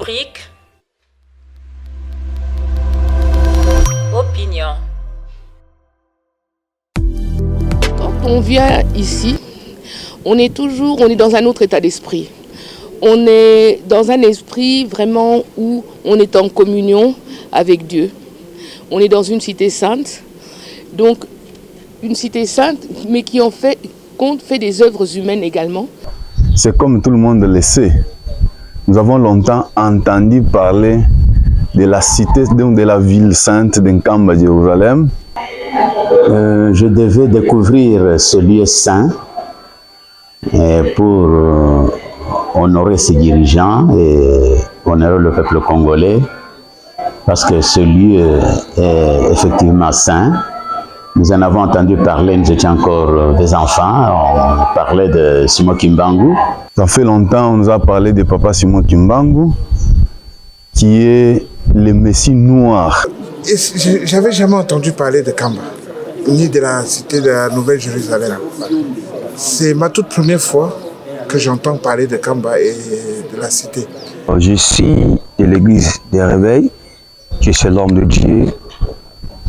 Rubrique Opinion. Quand on vient ici, on est dans un autre état d'esprit. On est dans un esprit vraiment où on est en communion avec Dieu. On est dans une cité sainte, donc une cité sainte, mais qui fait des œuvres humaines également. C'est comme tout le monde le sait. Nous avons longtemps entendu parler de la cité, donc de la ville sainte d'Nkamba, Jérusalem. Je devais découvrir ce lieu saint pour honorer ses dirigeants et honorer le peuple congolais, parce que ce lieu est effectivement saint. Nous en avons entendu parler, nous étions encore des enfants, on parlait de Simon Kimbangu. Ça fait longtemps, on nous a parlé de Papa Simon Kimbangu, qui est le Messie noir. J'avais jamais entendu parler de Kamba, ni de la cité de la Nouvelle-Jérusalem. C'est ma toute première fois que j'entends parler de Kamba et de la cité. Je suis de l'église des réveils, je suis l'homme de Dieu,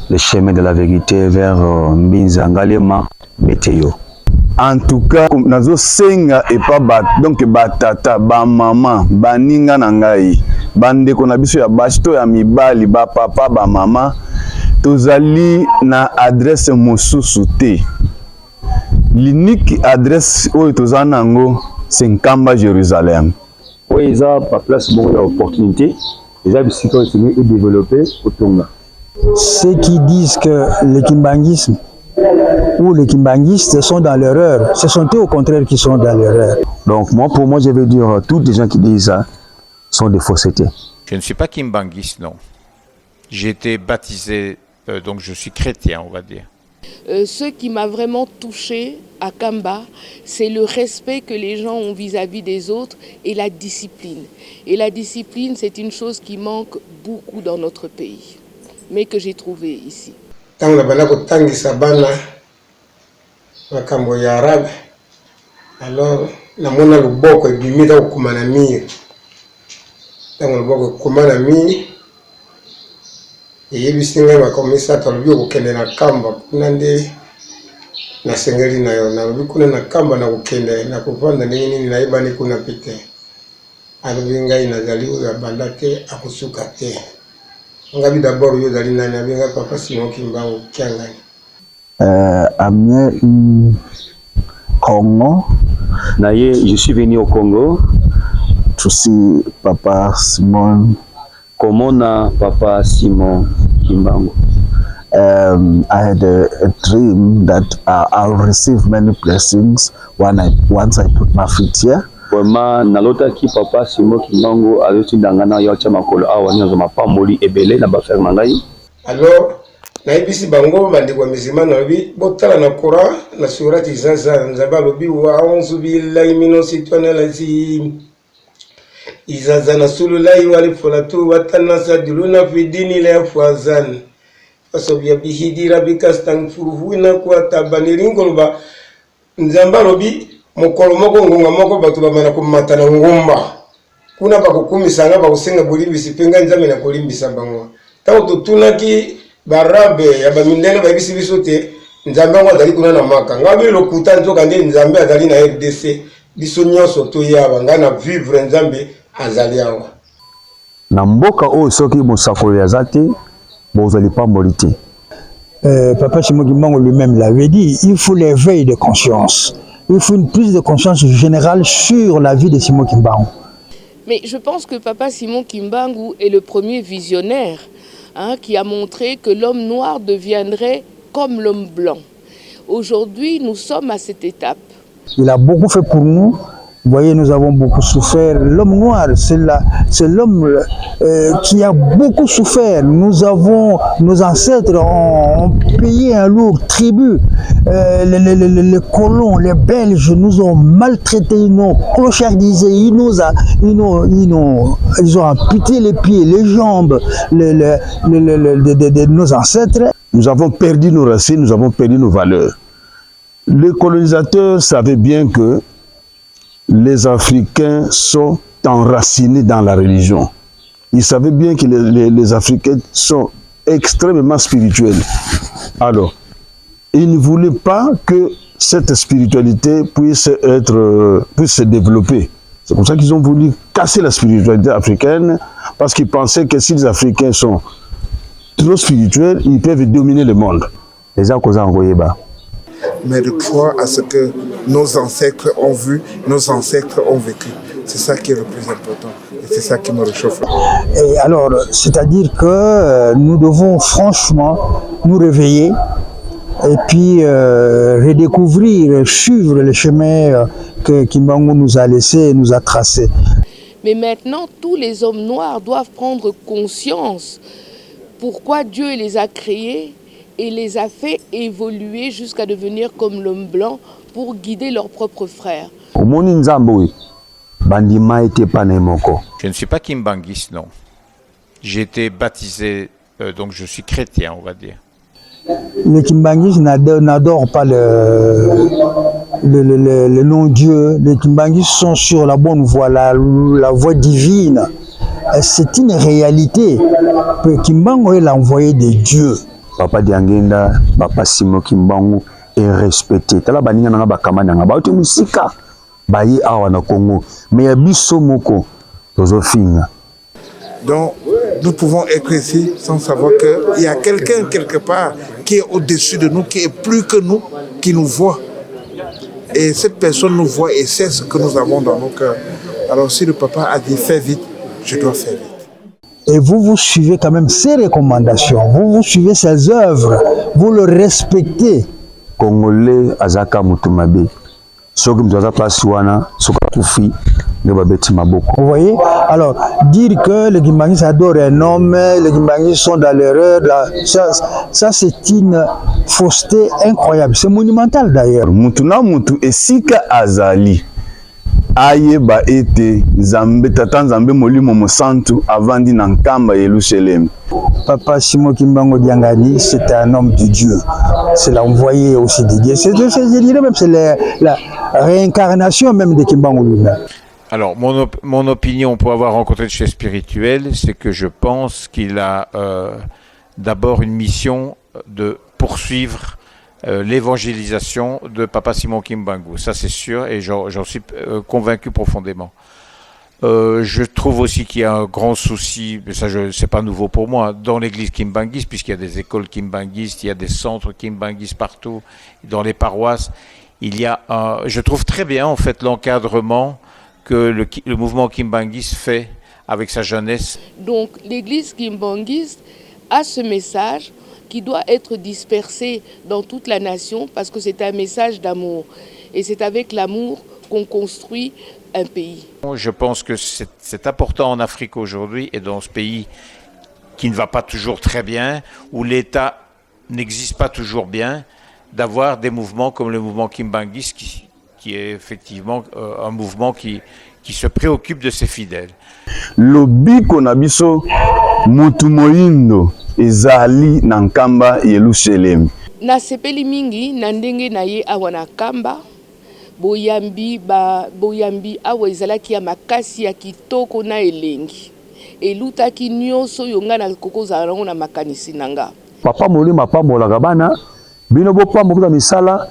le chemin de la vérité vers Mbinzangalema Météo. En tout cas, nazo senga et pas donc batata, ba maman, ba ninga nangai, bande ko na biso ya bashito ya mibali, ba papa, ba mama, tozali na adresse mosusu te. L'unique adresse oyo tozana nango c'est Nkamba Jérusalem. Oui, ils ont pas place bon l'opportunité, ils ont bisiko et développer au Tonga. Ceux qui disent que le kimbangisme ou les kimbangistes sont dans l'erreur, ce sont eux au contraire qui sont dans l'erreur. Donc pour moi, je veux dire, tous les gens qui disent ça sont des faussetés. Je ne suis pas kimbangiste, non. J'ai été baptisé, donc je suis chrétien, on va dire. Ce qui m'a vraiment touché à Kamba, c'est le respect que les gens ont vis-à-vis des autres et la discipline. Et la discipline, c'est une chose qui manque beaucoup dans notre pays, mais que j'ai trouvé ici. Tangu na bana kotangisa bana makambo ya arabe, alors namona luboko ebimita kokumana mire. Tangu luboko kokumana mire, eyebisi ngai makomisa tolobi okokende na Kamba kuna nde nasengeli na yo, nalobi kuna na Kamba na kokende na kovanda ndenge nini nayebani kuna pete. Alobi ngai nazali oyo abanda te akosuka te. Ngabi d'abord yo zali nani abenga Papa Simon Kimbangu Kiangani. Amené Congo. Je suis venu au Congo. To see Papa Simon. Comment na Papa Simon Kimbangu? I had a dream that I'll receive many blessings once I put my feet here. Vraiment, nalota ki Papa Simon Kimbangu aloti dangana yo cha makolo awa nyozo mapamboli ebele na ba faire mangai. Alors na ibisi bango bandi kwa mizima na bi botala na Quran na surati Zaza nzaba lobi wa a'udhu billahi minash shaitani rajim. Izaza nasulullahi wa falatu wa tanasaduluna fi dini la fazan. Fasobia bihidi rabika astaghfiruhu na kwa tabaniringo ba nzamba lobi mokolo moko ngunga moko batu bamana kumata na ngumba kuna bakukumisa nga bakusenga bolimbisi penga nzambe na kolimbisa bango tawo tutunaki barabe ya bamindele babisi biso te nzambe ngo azali kuna na maka ngabi lokuta nzoka nde nzambe azali na RDC biso nyonso to yaba nga na vivre nzambe azali awa na mboka oyo soki mosakoli azate bozali pamboli te. Papa Simon Kimbangu lui-même l'avait dit, il faut l'éveil de conscience. Il faut une prise de conscience générale sur la vie de Simon Kimbangu. Mais je pense que Papa Simon Kimbangu est le premier visionnaire qui a montré que l'homme noir deviendrait comme l'homme blanc. Aujourd'hui, nous sommes à cette étape. Il a beaucoup fait pour nous. Vous voyez, nous avons beaucoup souffert. L'homme noir, c'est l'homme qui a beaucoup souffert. Nos ancêtres ont payé un lourd tribut. Les colons, les Belges nous ont maltraités, ils nous ont clochardisés, ils ont amputé les pieds, les jambes de nos ancêtres. Nous avons perdu nos racines, nous avons perdu nos valeurs. Les colonisateurs savaient bien que les Africains sont enracinés dans la religion. il savait bien que les Africains sont extrêmement spirituels. Alors, il ne voulait pas que cette spiritualité puisse se développer. C'est pour ça qu'ils ont voulu casser la spiritualité africaine, parce qu'ils pensaient que si les Africains sont trop spirituels, ils peuvent dominer le monde. Les gens qu'on a envoyés bas. Mais de croire à ce que nos ancêtres ont vu, nos ancêtres ont vécu. C'est ça qui est le plus important. Et c'est ça qui me réchauffe. Et alors, c'est-à-dire que nous devons franchement nous réveiller et puis redécouvrir, suivre le chemin que Kimbangu nous a laissé, nous a tracé. Mais maintenant, tous les hommes noirs doivent prendre conscience pourquoi Dieu les a créés et les a fait évoluer jusqu'à devenir comme l'homme blanc pour guider leurs propres frères. Je ne suis pas kimbanguiste, non. J'ai été baptisé, donc je suis chrétien, on va dire. Les kimbanguistes n'adorent pas le non-Dieu. Les kimbanguistes sont sur la bonne voie, la voie divine. C'est une réalité. Kimbangu est l'envoyé de Dieu. Papa Diangenda, Papa Simo Kimbangu est respecté. Tala baninga nanga bakama nanga ba ote musika bayi awa na Congo. Mais ya biso moko tozofinga. Donc nous pouvons être ici sans savoir qu'il y a quelqu'un quelque part qui est au-dessus de nous, qui est plus que nous, qui nous voit. Et cette personne nous voit et sait ce que nous avons dans nos cœurs. Alors si le papa a dit fais vite, je dois faire vite. Et vous suivez quand même ses recommandations, vous suivez ses œuvres, vous le respectez. Congolais azaka mutumabe. Soki mzaza place wana, soka kufi, ne babeti maboko. Vous voyez? Alors, dire que les Kimbanguistes adorent un homme, les Kimbanguistes sont dans l'erreur, ça c'est une fausseté incroyable. C'est monumental d'ailleurs. Mutuna mutu esika azali. Ayeba ete Nzambe tata Nzambe molimo mosantu avandi na nkamba Yerusalem. Papa Simo Kimbangu Diangani, c'est un homme de Dieu. C'est l'envoyé aussi de Dieu. Je dirais même c'est la réincarnation même de Kimbangu lui-même. Alors, mon opinion pour avoir rencontré le chef spirituel, c'est que je pense qu'il a d'abord une mission de poursuivre l'évangélisation de Papa Simon Kimbangu. Ça, c'est sûr, et j'en suis convaincu profondément. Je trouve aussi qu'il y a un grand souci, mais ça, c'est pas nouveau pour moi, dans l'église kimbanguiste, puisqu'il y a des écoles kimbanguistes, il y a des centres kimbanguistes partout, dans les paroisses. Je trouve très bien, en fait, l'encadrement que le mouvement kimbanguiste fait avec sa jeunesse. Donc, l'église kimbanguiste a ce message qui doit être dispersé dans toute la nation parce que c'est un message d'amour. Et c'est avec l'amour qu'on construit un pays. Je pense que c'est important en Afrique aujourd'hui et dans ce pays qui ne va pas toujours très bien, où l'État n'existe pas toujours bien, d'avoir des mouvements comme le mouvement kimbanguiste qui est effectivement un mouvement qui se préoccupe de ses fidèles. Lobi konabiso mutu moyindo ezali na nkamba Yerusalem. Na sepeli mingi na ndenge na ye awa na kamba boyambi awa ezalaki ya makasi ya kitoko na elengi elutaki nyonso yonga na kokozala nango na makanisi nanga. Papa molima pambolaka bana bino bopambola misala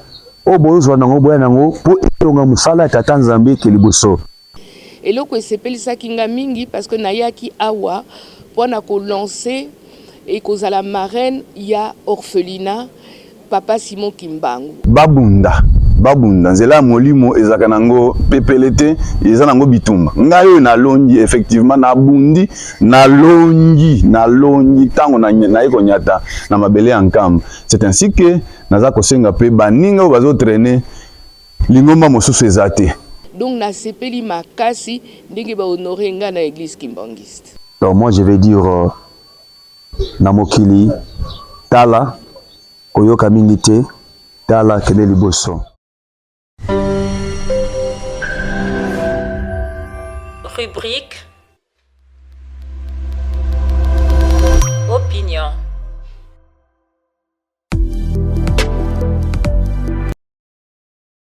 o bozwa nango boya nango po etonga musala tata Nzambe ke liboso. Eloko esepelisaki nga mingi parce que nayaki awa pona ko lancer et kozala marraine ya orphelinat Papa Simon Kimbangu. Babunda nzela molimo ezaka nango pepelete eza nango bitumba ngayo na longi effectivement na bundi na longi tango na iko nyata na mabele ya nkamba. C'est ainsi que naza kosenga pe baninga bazo traîner lingomba mosusu ezate. Donc na sepeli makasi ndenge ba honorer nga na église kimbanguiste. Alors moi je vais dire na mokili tala koyoka mingi te tala kele liboso. Rubrique